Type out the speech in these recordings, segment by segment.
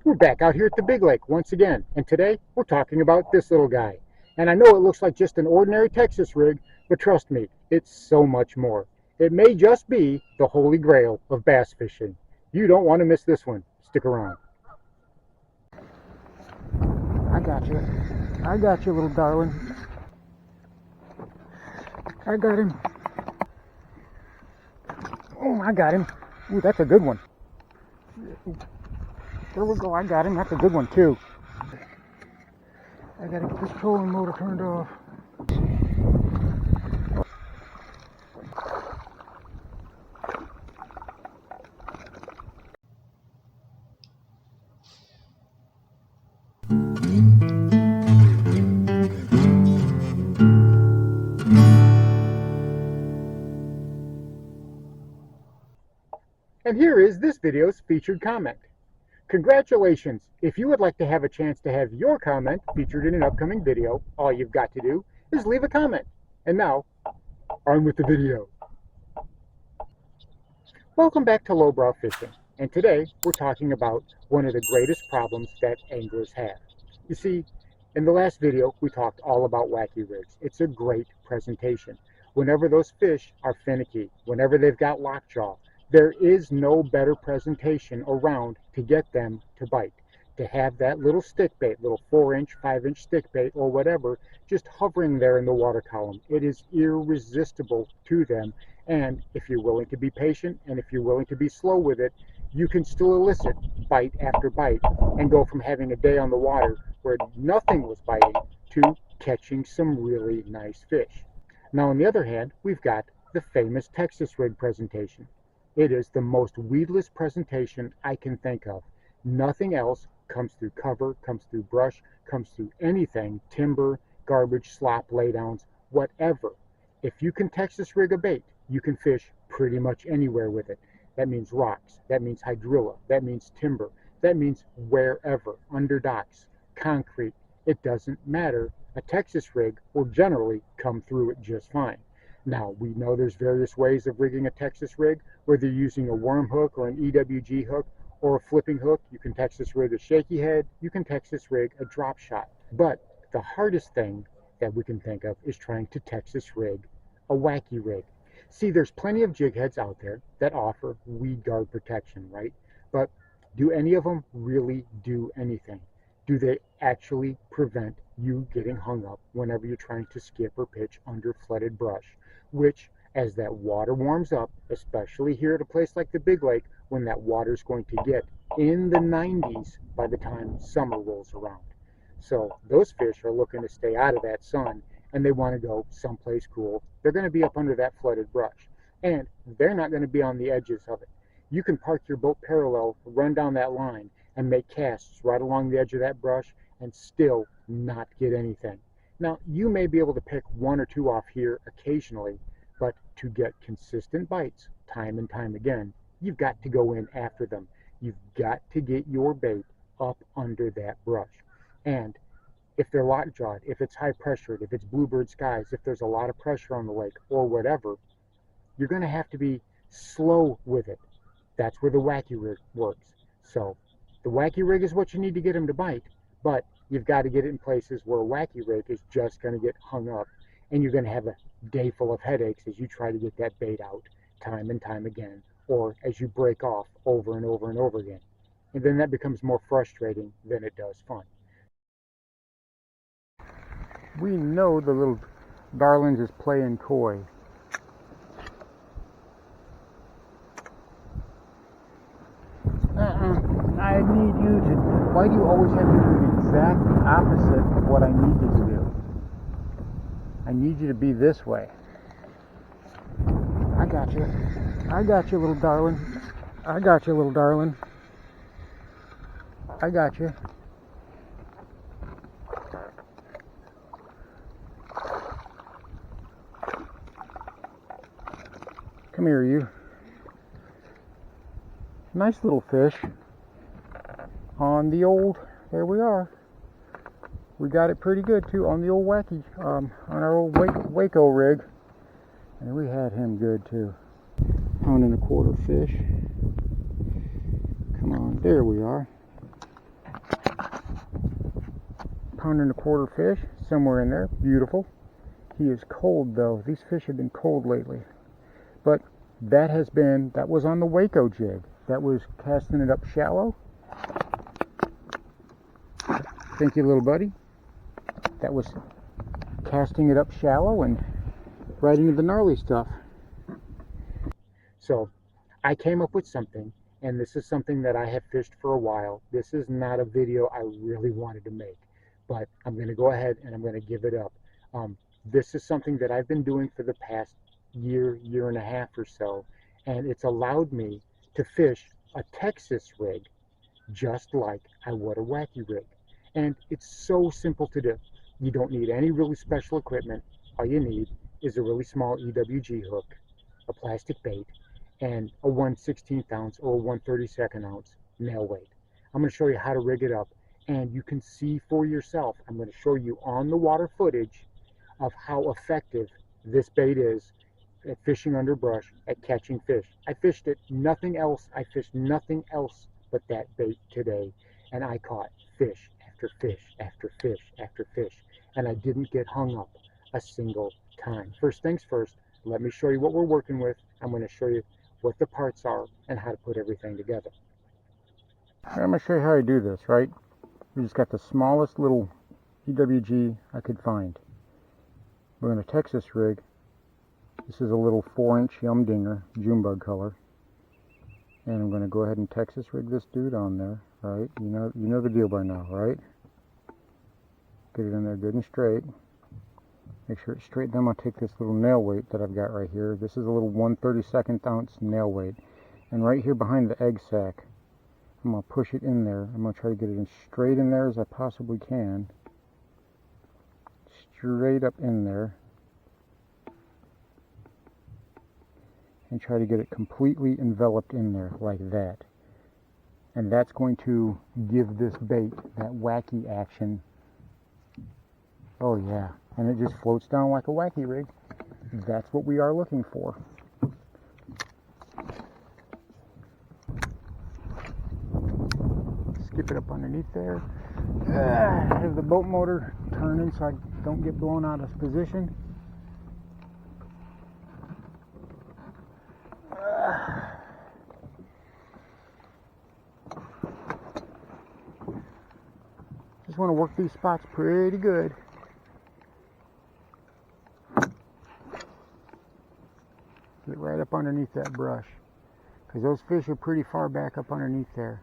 We're back out here at the Big Lake once again, and today we're talking about this little guy. And I know it looks like just an ordinary Texas rig, but trust me, it's so much more. It may just be the holy grail of bass fishing. You don't want to miss this one. Stick around. I got you. I got you, little darling. I got him. Oh, I got him. Ooh, that's a good one. There we go, I got him. That's a good one too. I gotta get this trolling motor turned off. And here is this video's featured comment. Congratulations! If you would like to have a chance to have your comment featured in an upcoming video, all you've got to do is leave a comment. And now, on with the video. Welcome back to Lowbrow Fishing, and today we're talking about one of the greatest problems that anglers have. You see, in the last video we talked all about wacky rigs. It's a great presentation. Whenever those fish are finicky, whenever they've got lockjaw, there is no better presentation around to get them to bite. To have that little stick bait, little 4-inch, 5-inch stick bait or whatever, just hovering there in the water column. It is irresistible to them. And if you're willing to be patient and if you're willing to be slow with it, you can still elicit bite after bite and go from having a day on the water where nothing was biting to catching some really nice fish. Now, on the other hand, we've got the famous Texas rig presentation. It is the most weedless presentation I can think of. Nothing else comes through cover, comes through brush, comes through anything, timber, garbage, slop, laydowns, whatever. If you can Texas rig a bait, you can fish pretty much anywhere with it. That means rocks, that means hydrilla, that means timber, that means wherever, under docks, concrete, it doesn't matter. A Texas rig will generally come through it just fine. Now, we know there's various ways of rigging a Texas rig, whether you're using a worm hook or an EWG hook or a flipping hook. You can Texas rig a shaky head, you can Texas rig a drop shot. But the hardest thing that we can think of is trying to Texas rig a wacky rig. See, there's plenty of jig heads out there that offer weed guard protection, right? But do any of them really do anything? Do they actually prevent you getting hung up whenever you're trying to skip or pitch under flooded brush? Which, as that water warms up, especially here at a place like the Big Lake, when that water is going to get in the 90s by the time summer rolls around. So those fish are looking to stay out of that sun, and they want to go someplace cool. They're going to be up under that flooded brush, and they're not going to be on the edges of it. You can park your boat parallel, run down that line, and make casts right along the edge of that brush and still not get anything. Now, you may be able to pick 1 or 2 off here occasionally, but to get consistent bites time and time again, you've got to go in after them. You've got to get your bait up under that brush. And if they're lockjawed, if it's high pressured, if it's bluebird skies, if there's a lot of pressure on the lake or whatever, you're going to have to be slow with it. That's where the wacky rig works. So the wacky rig is what you need to get them to bite, but you've got to get it in places where a wacky rig is just going to get hung up, and you're going to have a day full of headaches as you try to get that bait out time and time again, or as you break off over and over and over again. And then that becomes more frustrating than it does fun. We know the little darlings is playing coy. I need you to... Why do you always have to do the exact opposite of what I need you to do? I need you to be this way. I got you. I got you, little darling. I got you, little darling. I got you. Come here, you. Nice little fish. On the old, there we are. We got it pretty good too on the old wacky, on our old Waco rig. And we had him good too. £1.25 fish. Come on, there we are. £1.25 fish, somewhere in there. Beautiful. He is cold though. These fish have been cold lately. But that was on the Waco jig. That was casting it up shallow. Thank you, little buddy. That was casting it up shallow and right into the gnarly stuff. So I came up with something, and this is something that I have fished for a while. This is not a video I really wanted to make, but I'm going to go ahead and I'm going to give it up. This is something that I've been doing for the past year and a half or so, and it's allowed me to fish a Texas rig just like I would a wacky rig. And it's so simple to do. You don't need any really special equipment. All you need is a really small EWG hook, a plastic bait, and a 1/16 ounce or a 1/32 ounce nail weight. I'm going to show you how to rig it up, and you can see for yourself. I'm going to show you on the water footage of how effective this bait is at fishing under brush, at catching fish. I fished it, nothing else. I fished nothing else but that bait today, and I caught fish after fish after fish after fish, and I didn't get hung up a single time. First things first, let me show you what we're working with. I'm going to show you what the parts are and how to put everything together. I'm going to show you how I do this, right? We just got the smallest little EWG I could find. We're in a Texas rig. This is a little 4-inch Humdinger, June bug color. And I'm going to go ahead and Texas rig this dude on there, right? You know the deal by now, right? Get it in there good and straight. Make sure it's straight. Then I'm going to take this little nail weight that I've got right here. This is a little 1/32 ounce nail weight. And right here behind the egg sac, I'm going to push it in there. I'm going to try to get it as straight in there as I possibly can. Straight up in there. And try to get it completely enveloped in there like that. And that's going to give this bait that wacky action. Oh yeah, and it just floats down like a wacky rig. That's what we are looking for. Skip it up underneath there. Have the boat motor turning so I don't get blown out of position. Just want to work these spots pretty good. Get right up underneath that brush, because those fish are pretty far back up underneath there.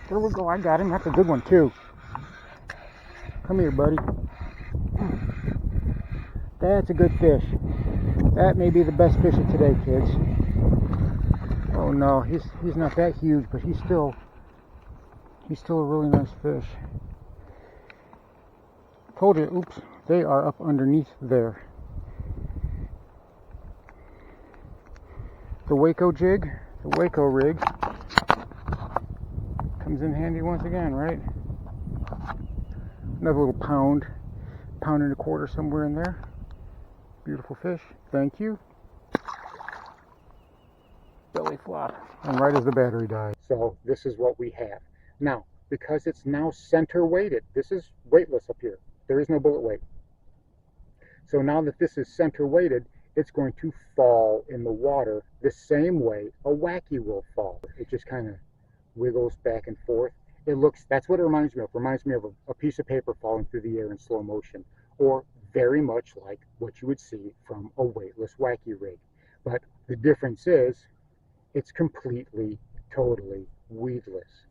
There we go, I got him. That's a good one too. Come here, buddy. That's a good fish. That may be the best fish of today, kids. Oh no, he's not that huge, but he's still a really nice fish. Told you, oops, they are up underneath there. The Waco jig, the Waco rig, comes in handy once again, right? Another little pound and a quarter somewhere in there. Beautiful fish, thank you. Belly flop, and right as the battery died. So this is what we have. Now, because it's now center weighted, this is weightless up here. There is no bullet weight. So now that this is center weighted, it's going to fall in the water the same way a wacky will fall. It just kind of wiggles back and forth. That's what it reminds me of. It reminds me of a piece of paper falling through the air in slow motion, or very much like what you would see from a weightless wacky rig. But the difference is, it's completely, totally weedless,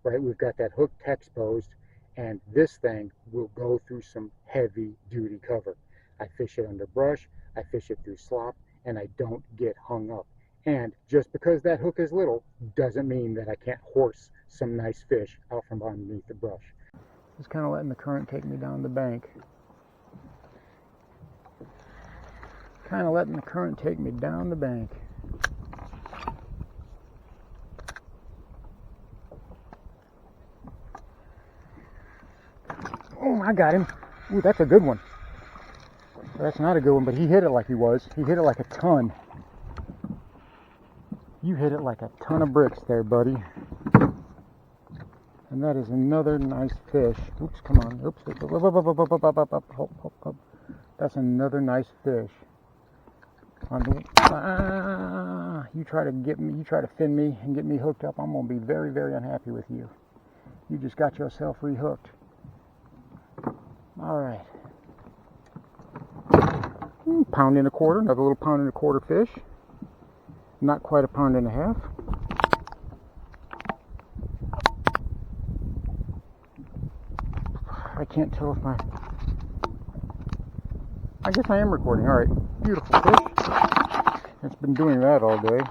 right? We've got that hook exposed, and this thing will go through some heavy duty cover. I fish it under brush, I fish it through slop, and I don't get hung up. And just because that hook is little doesn't mean that I can't horse some nice fish out from underneath the brush. Just kind of letting the current take me down the bank. Kind of letting the current take me down the bank. Oh, I got him. Ooh, that's a good one. That's not a good one, but he hit it like he was. He hit it like a ton. You hit it like a ton of bricks there, buddy. And that is another nice fish. Oops, come on. Oops. Up. That's another nice fish. You try to get me, you try to fin me and get me hooked up, I'm going to be very, very unhappy with you. You just got yourself rehooked. All right. Pound and a quarter, another little pound and a quarter fish. Not quite a pound and a half. I can't tell if I guess I am recording. All right, beautiful fish. It's been doing that all day.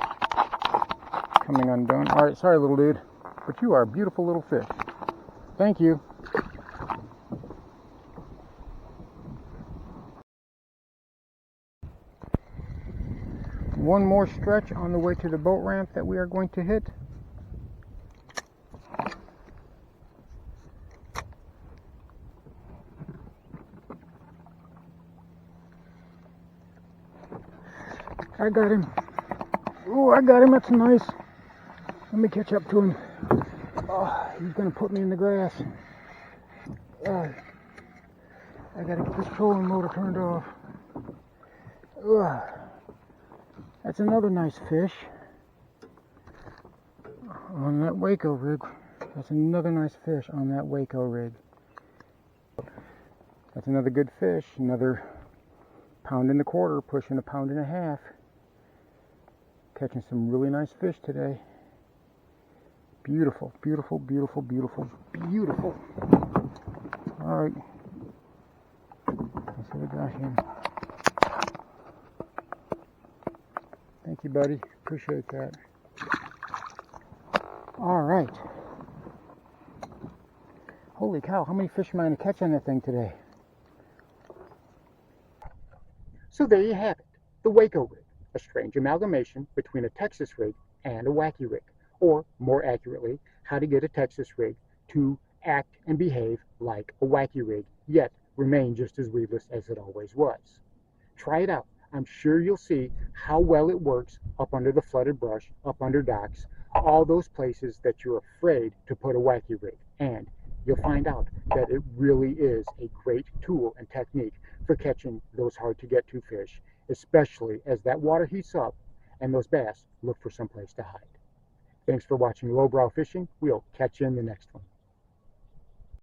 Coming undone. All right, sorry little dude, but you are a beautiful little fish. Thank you. One more stretch on the way to the boat ramp that we are going to hit. I got him. Oh, I got him. That's nice. Let me catch up to him. Oh, he's going to put me in the grass. I got to get this trolling motor turned off. That's another nice fish on that Waco rig. That's another nice fish on that Waco rig. That's another good fish. Another pound and a quarter, pushing a pound and a half. Catching some really nice fish today. Beautiful, beautiful, beautiful, beautiful, beautiful. All right. Let's see what we got here. Thank you, buddy. Appreciate that. All right. Holy cow, how many fish am I going to catch on that thing today? So there you have it, the Waco rig, a strange amalgamation between a Texas rig and a wacky rig, or more accurately, how to get a Texas rig to act and behave like a wacky rig, yet remain just as weedless as it always was. Try it out. I'm sure you'll see how well it works up under the flooded brush, up under docks, all those places that you're afraid to put a wacky rig. And you'll find out that it really is a great tool and technique for catching those hard to get to fish, especially as that water heats up and those bass look for some place to hide. Thanks for watching Lowbrow Fishing. We'll catch you in the next one.